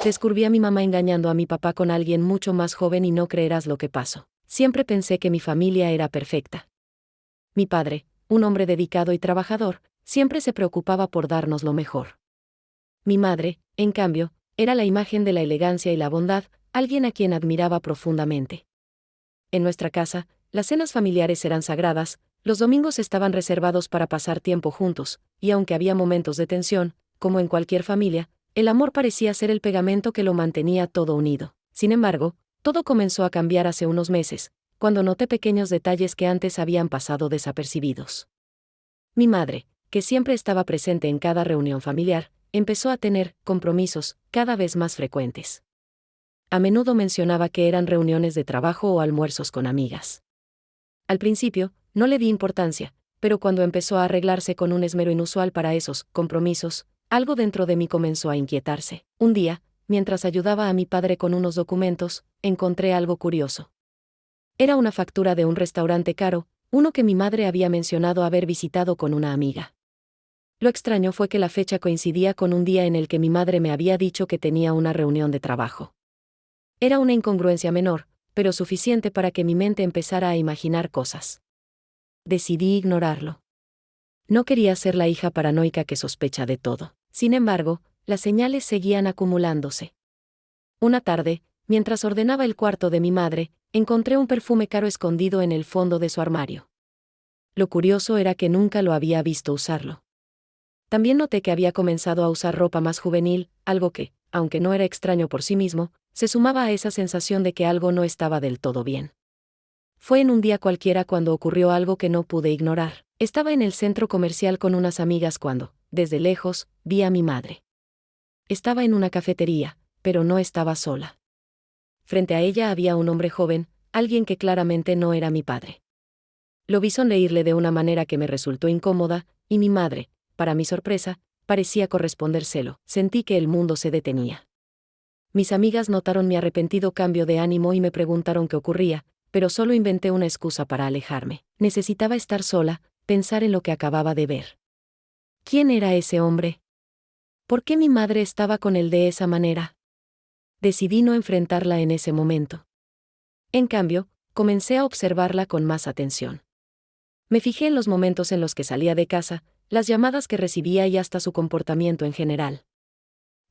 Descubrí a mi mamá engañando a mi papá con alguien mucho más joven y no creerás lo que pasó. Siempre pensé que mi familia era perfecta. Mi padre, un hombre dedicado y trabajador, siempre se preocupaba por darnos lo mejor. Mi madre, en cambio, era la imagen de la elegancia y la bondad, alguien a quien admiraba profundamente. En nuestra casa, las cenas familiares eran sagradas, los domingos estaban reservados para pasar tiempo juntos, y aunque había momentos de tensión, como en cualquier familia, el amor parecía ser el pegamento que lo mantenía todo unido. Sin embargo, todo comenzó a cambiar hace unos meses, cuando noté pequeños detalles que antes habían pasado desapercibidos. Mi madre, que siempre estaba presente en cada reunión familiar, empezó a tener compromisos cada vez más frecuentes. A menudo mencionaba que eran reuniones de trabajo o almuerzos con amigas. Al principio, no le di importancia, pero cuando empezó a arreglarse con un esmero inusual para esos compromisos, algo dentro de mí comenzó a inquietarse. Un día, mientras ayudaba a mi padre con unos documentos, encontré algo curioso. Era una factura de un restaurante caro, uno que mi madre había mencionado haber visitado con una amiga. Lo extraño fue que la fecha coincidía con un día en el que mi madre me había dicho que tenía una reunión de trabajo. Era una incongruencia menor, pero suficiente para que mi mente empezara a imaginar cosas. Decidí ignorarlo. No quería ser la hija paranoica que sospecha de todo. Sin embargo, las señales seguían acumulándose. Una tarde, mientras ordenaba el cuarto de mi madre, encontré un perfume caro escondido en el fondo de su armario. Lo curioso era que nunca lo había visto usarlo. También noté que había comenzado a usar ropa más juvenil, algo que, aunque no era extraño por sí mismo, se sumaba a esa sensación de que algo no estaba del todo bien. Fue en un día cualquiera cuando ocurrió algo que no pude ignorar. Estaba en el centro comercial con unas amigas cuando, desde lejos, vi a mi madre. Estaba en una cafetería, pero no estaba sola. Frente a ella había un hombre joven, alguien que claramente no era mi padre. Lo vi sonreírle de una manera que me resultó incómoda, y mi madre, para mi sorpresa, parecía correspondérselo. Sentí que el mundo se detenía. Mis amigas notaron mi arrepentido cambio de ánimo y me preguntaron qué ocurría, pero solo inventé una excusa para alejarme. Necesitaba estar sola, pensar en lo que acababa de ver. ¿Quién era ese hombre? ¿Por qué mi madre estaba con él de esa manera? Decidí no enfrentarla en ese momento. En cambio, comencé a observarla con más atención. Me fijé en los momentos en los que salía de casa, las llamadas que recibía y hasta su comportamiento en general.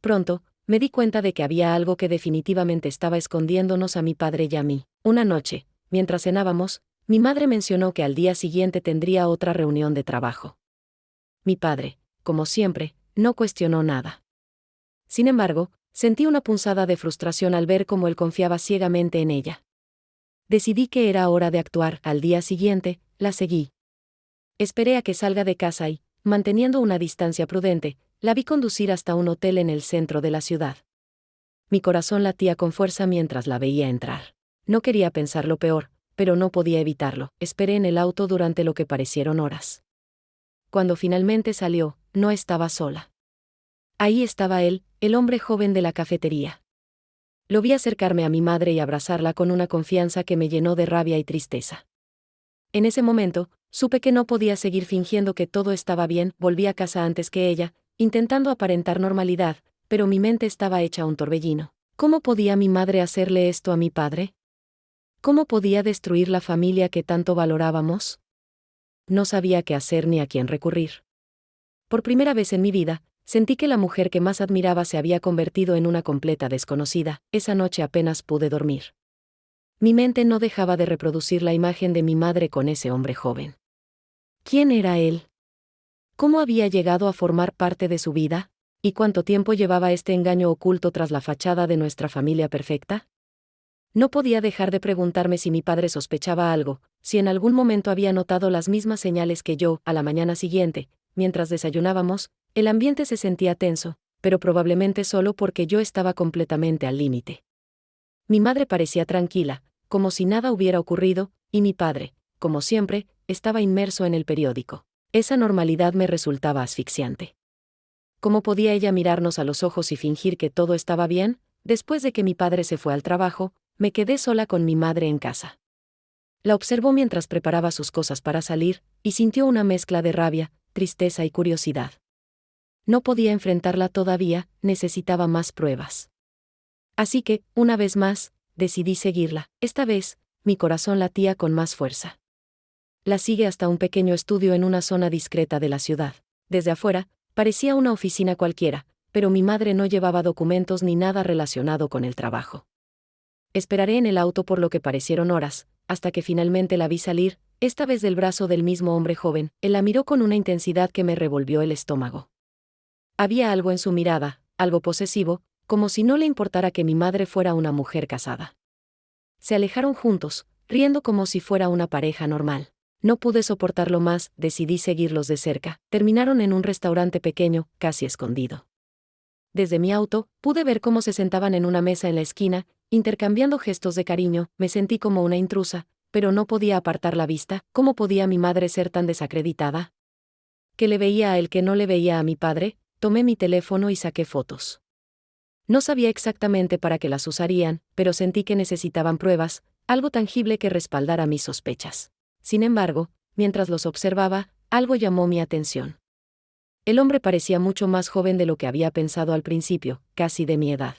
Pronto, me di cuenta de que había algo que definitivamente estaba escondiéndonos a mi padre y a mí. Una noche, mientras cenábamos, mi madre mencionó que al día siguiente tendría otra reunión de trabajo. Mi padre, como siempre, no cuestionó nada. Sin embargo, sentí una punzada de frustración al ver cómo él confiaba ciegamente en ella. Decidí que era hora de actuar. Al día siguiente, la seguí. Esperé a que salga de casa y, manteniendo una distancia prudente, la vi conducir hasta un hotel en el centro de la ciudad. Mi corazón latía con fuerza mientras la veía entrar. No quería pensar lo peor, pero no podía evitarlo. Esperé en el auto durante lo que parecieron horas. Cuando finalmente salió, no estaba sola. Ahí estaba él, el hombre joven de la cafetería. Lo vi acercarme a mi madre y abrazarla con una confianza que me llenó de rabia y tristeza. En ese momento, supe que no podía seguir fingiendo que todo estaba bien. Volví a casa antes que ella, intentando aparentar normalidad, pero mi mente estaba hecha un torbellino. ¿Cómo podía mi madre hacerle esto a mi padre? ¿Cómo podía destruir la familia que tanto valorábamos? No sabía qué hacer ni a quién recurrir. Por primera vez en mi vida, sentí que la mujer que más admiraba se había convertido en una completa desconocida. Esa noche apenas pude dormir. Mi mente no dejaba de reproducir la imagen de mi madre con ese hombre joven. ¿Quién era él? ¿Cómo había llegado a formar parte de su vida? ¿Y cuánto tiempo llevaba este engaño oculto tras la fachada de nuestra familia perfecta? No podía dejar de preguntarme si mi padre sospechaba algo, si en algún momento había notado las mismas señales que yo. A la mañana siguiente, mientras desayunábamos, el ambiente se sentía tenso, pero probablemente solo porque yo estaba completamente al límite. Mi madre parecía tranquila, como si nada hubiera ocurrido, y mi padre, como siempre, estaba inmerso en el periódico. Esa normalidad me resultaba asfixiante. ¿Cómo podía ella mirarnos a los ojos y fingir que todo estaba bien? Después de que mi padre se fue al trabajo, me quedé sola con mi madre en casa. La observó mientras preparaba sus cosas para salir, y sintió una mezcla de rabia, tristeza y curiosidad. No podía enfrentarla todavía, necesitaba más pruebas. Así que, una vez más, decidí seguirla. Esta vez, mi corazón latía con más fuerza. La sigue hasta un pequeño estudio en una zona discreta de la ciudad. Desde afuera, parecía una oficina cualquiera, pero mi madre no llevaba documentos ni nada relacionado con el trabajo. Esperaré en el auto por lo que parecieron horas, hasta que finalmente la vi salir, esta vez del brazo del mismo hombre joven. Él la miró con una intensidad que me revolvió el estómago. Había algo en su mirada, algo posesivo, como si no le importara que mi madre fuera una mujer casada. Se alejaron juntos, riendo como si fuera una pareja normal. No pude soportarlo más, decidí seguirlos de cerca. Terminaron en un restaurante pequeño, casi escondido. Desde mi auto, pude ver cómo se sentaban en una mesa en la esquina, intercambiando gestos de cariño. Me sentí como una intrusa, pero no podía apartar la vista. ¿Cómo podía mi madre ser tan desacreditada? ¿Qué le veía a él que no le veía a mi padre? Tomé mi teléfono y saqué fotos. No sabía exactamente para qué las usarían, pero sentí que necesitaban pruebas, algo tangible que respaldara mis sospechas. Sin embargo, mientras los observaba, algo llamó mi atención. El hombre parecía mucho más joven de lo que había pensado al principio, casi de mi edad.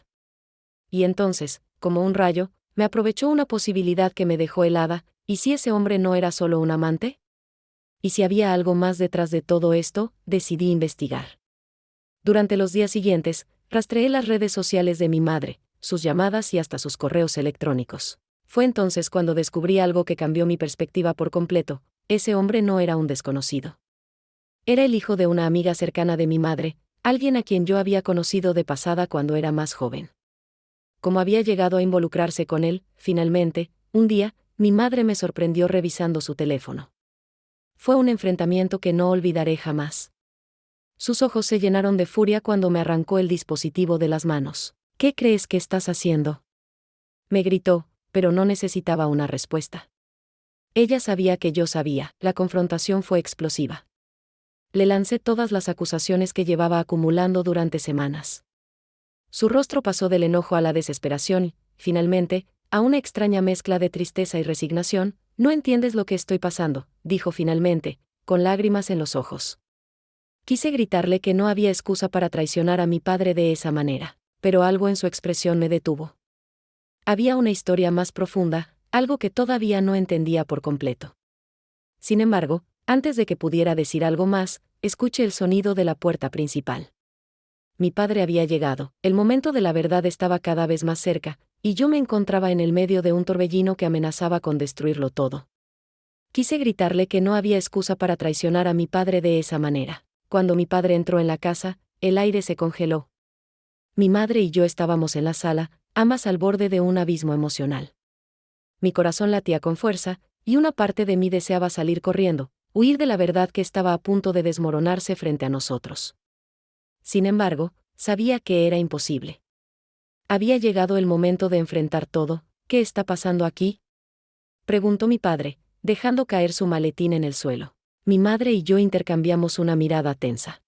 Y entonces, como un rayo, me aprovechó una posibilidad que me dejó helada. ¿Y si ese hombre no era solo un amante? ¿Y si había algo más detrás de todo esto? Decidí investigar. Durante los días siguientes, rastreé las redes sociales de mi madre, sus llamadas y hasta sus correos electrónicos. Fue entonces cuando descubrí algo que cambió mi perspectiva por completo. Ese hombre no era un desconocido. Era el hijo de una amiga cercana de mi madre, alguien a quien yo había conocido de pasada cuando era más joven. Como había llegado a involucrarse con él, finalmente, un día, mi madre me sorprendió revisando su teléfono. Fue un enfrentamiento que no olvidaré jamás. Sus ojos se llenaron de furia cuando me arrancó el dispositivo de las manos. ¿Qué crees que estás haciendo?, me gritó, pero no necesitaba una respuesta. Ella sabía que yo sabía. La confrontación fue explosiva. Le lancé todas las acusaciones que llevaba acumulando durante semanas. Su rostro pasó del enojo a la desesperación y, finalmente, a una extraña mezcla de tristeza y resignación. No entiendes lo que estoy pasando, dijo finalmente, con lágrimas en los ojos. Quise gritarle que no había excusa para traicionar a mi padre de esa manera, pero algo en su expresión me detuvo. Había una historia más profunda, algo que todavía no entendía por completo. Sin embargo, antes de que pudiera decir algo más, escuché el sonido de la puerta principal. Mi padre había llegado, el momento de la verdad estaba cada vez más cerca, y yo me encontraba en el medio de un torbellino que amenazaba con destruirlo todo. Quise gritarle que no había excusa para traicionar a mi padre de esa manera. Cuando mi padre entró en la casa, el aire se congeló. Mi madre y yo estábamos en la sala, ambas al borde de un abismo emocional. Mi corazón latía con fuerza, y una parte de mí deseaba salir corriendo, huir de la verdad que estaba a punto de desmoronarse frente a nosotros. Sin embargo, sabía que era imposible. Había llegado el momento de enfrentar todo. ¿Qué está pasando aquí?, preguntó mi padre, dejando caer su maletín en el suelo. Mi madre y yo intercambiamos una mirada tensa.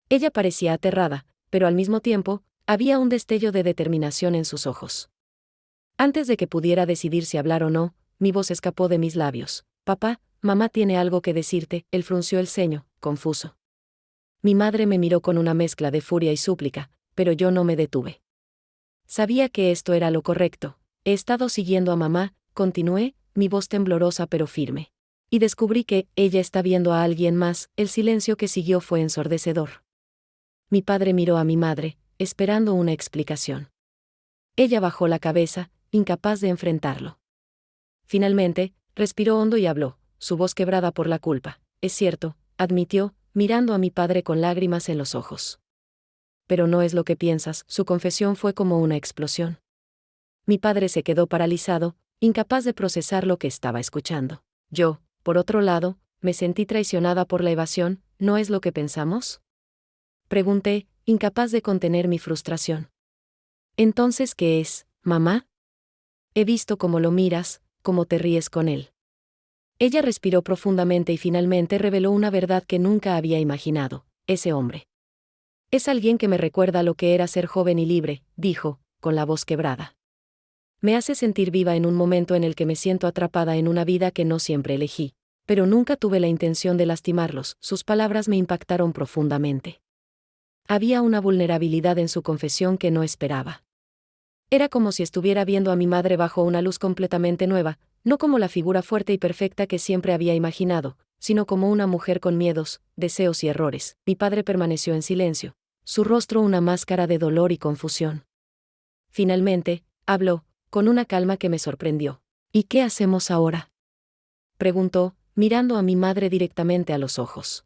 Ella parecía aterrada, pero al mismo tiempo, había un destello de determinación en sus ojos. Antes de que pudiera decidir si hablar o no, mi voz escapó de mis labios. Papá, mamá tiene algo que decirte. Él frunció el ceño, confuso. Mi madre me miró con una mezcla de furia y súplica, pero yo no me detuve. Sabía que esto era lo correcto. He estado siguiendo a mamá, continué, mi voz temblorosa pero firme. Y descubrí que ella está viendo a alguien más. El silencio que siguió fue ensordecedor. Mi padre miró a mi madre, esperando una explicación. Ella bajó la cabeza, incapaz de enfrentarlo. Finalmente, respiró hondo y habló, su voz quebrada por la culpa. Es cierto, admitió, mirando a mi padre con lágrimas en los ojos. Pero no es lo que piensas. Su confesión fue como una explosión. Mi padre se quedó paralizado, incapaz de procesar lo que estaba escuchando. Yo, por otro lado, me sentí traicionada por la evasión. ¿No es lo que pensamos?, pregunté, incapaz de contener mi frustración. Entonces, ¿qué es, mamá? He visto cómo lo miras, cómo te ríes con él. Ella respiró profundamente y finalmente reveló una verdad que nunca había imaginado. Ese hombre es alguien que me recuerda lo que era ser joven y libre, dijo, con la voz quebrada. Me hace sentir viva en un momento en el que me siento atrapada en una vida que no siempre elegí, pero nunca tuve la intención de lastimarlos. Sus palabras me impactaron profundamente. Había una vulnerabilidad en su confesión que no esperaba. Era como si estuviera viendo a mi madre bajo una luz completamente nueva, no como la figura fuerte y perfecta que siempre había imaginado, sino como una mujer con miedos, deseos y errores. Mi padre permaneció en silencio, su rostro una máscara de dolor y confusión. Finalmente, habló, con una calma que me sorprendió. ¿Y qué hacemos ahora?, preguntó, mirando a mi madre directamente a los ojos.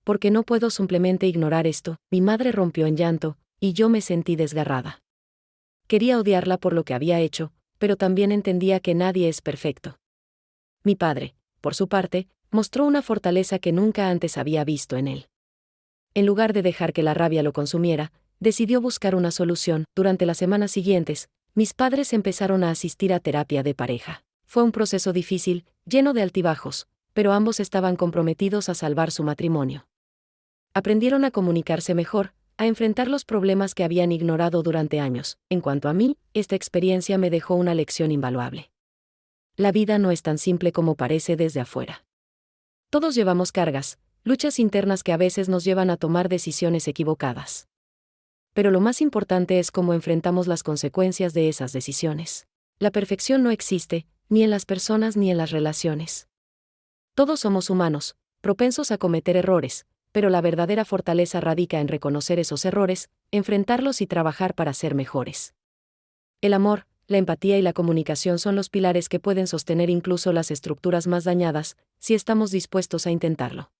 Porque no puedo simplemente ignorar esto. Mi madre rompió en llanto, y yo me sentí desgarrada. Quería odiarla por lo que había hecho, pero también entendía que nadie es perfecto. Mi padre, por su parte, mostró una fortaleza que nunca antes había visto en él. En lugar de dejar que la rabia lo consumiera, decidió buscar una solución. Durante las semanas siguientes, mis padres empezaron a asistir a terapia de pareja. Fue un proceso difícil, lleno de altibajos, pero ambos estaban comprometidos a salvar su matrimonio. Aprendieron a comunicarse mejor, a enfrentar los problemas que habían ignorado durante años. En cuanto a mí, esta experiencia me dejó una lección invaluable. La vida no es tan simple como parece desde afuera. Todos llevamos cargas, luchas internas que a veces nos llevan a tomar decisiones equivocadas. Pero lo más importante es cómo enfrentamos las consecuencias de esas decisiones. La perfección no existe, ni en las personas ni en las relaciones. Todos somos humanos, propensos a cometer errores, pero la verdadera fortaleza radica en reconocer esos errores, enfrentarlos y trabajar para ser mejores. El amor, la empatía y la comunicación son los pilares que pueden sostener incluso las estructuras más dañadas, si estamos dispuestos a intentarlo.